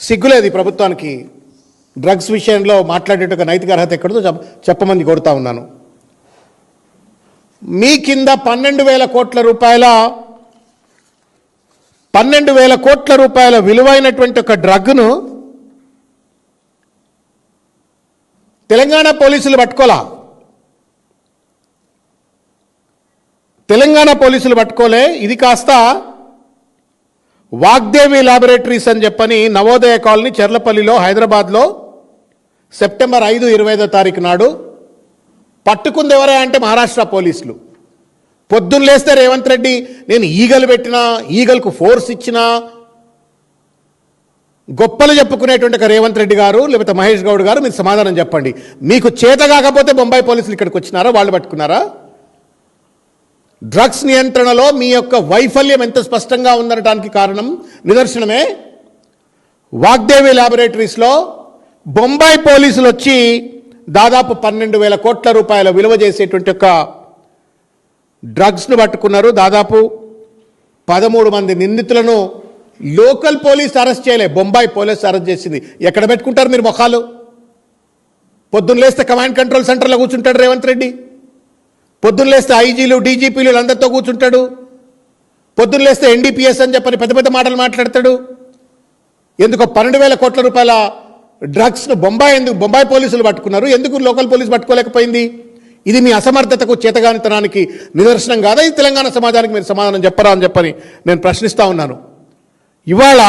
సిగ్గులేదు ఈ ప్రభుత్వానికి. డ్రగ్స్ విషయంలో మాట్లాడేట నైతిక అర్హత ఎక్కడో చెప్పమని కోరుతా ఉన్నాను. మీ కింద 12,000 కోట్ల రూపాయల విలువైనటువంటి ఒక డ్రగ్ను తెలంగాణ పోలీసులు పట్టుకోలా. తెలంగాణ పోలీసులు పట్టుకోలే. ఇది కాస్త వాగ్దేవి ల్యాబొరేటరీస్ అని చెప్పని నవోదయ కాలనీ చెర్లపల్లిలో హైదరాబాద్లో సెప్టెంబర్ 5, 25 నాడు పట్టుకుంది ఎవరా అంటే మహారాష్ట్ర పోలీసులు. పొద్దున్న లేస్తే రేవంత్ రెడ్డి నేను ఈగలు పెట్టినా, ఈగలకు ఫోర్స్ ఇచ్చినా, గొప్పలు చెప్పుకునేటువంటి ఒక రేవంత్ రెడ్డి గారు లేకపోతే మహేష్ గౌడ్ గారు మీరు సమాధానం చెప్పండి. మీకు చేత కాకపోతే బొంబాయి పోలీసులు ఇక్కడికి వచ్చినారా? వాళ్ళు పట్టుకున్నారా? డ్రగ్స్ నియంత్రణలో మీ యొక్క వైఫల్యం ఎంత స్పష్టంగా ఉందనడానికి కారణం నిదర్శనమే వాగ్దేవి ల్యాబొరేటరీస్లో బొంబాయి పోలీసులు వచ్చి దాదాపు 12,000 కోట్ల రూపాయల విలువ చేసేటువంటి ఒక డ్రగ్స్ను పట్టుకున్నారు. దాదాపు 13 మంది నిందితులను లోకల్ పోలీస్ అరెస్ట్ చేయలే, బొంబాయి పోలీస్ అరెస్ట్ చేసింది. ఎక్కడ పెట్టుకుంటారు మీరు మొఖాలు? పొద్దున్న లేస్తే కమాండ్ కంట్రోల్ సెంటర్లో కూర్చుంటాడు రేవంత్ రెడ్డి. పొద్దున్న లేస్తే ఐజీలు, డీజీపీలు అందరితో కూర్చుంటాడు. పొద్దున్న లేస్తే ఎన్డీపీఎస్ అని చెప్పని పెద్ద పెద్ద మాటలు మాట్లాడతాడు. ఎందుకు 12,000 కోట్ల రూపాయల డ్రగ్స్ను బొంబాయి పోలీసులు పట్టుకున్నారు? ఎందుకు లోకల్ పోలీసు పట్టుకోలేకపోయింది? ఇది మీ అసమర్థతకు, చేతగానితనానికి నిదర్శనం కాదా? ఇది తెలంగాణ సమాజానికి మీరు సమాధానం చెప్పరా అని చెప్పని నేను ప్రశ్నిస్తూ ఉన్నాను. ఇవాళ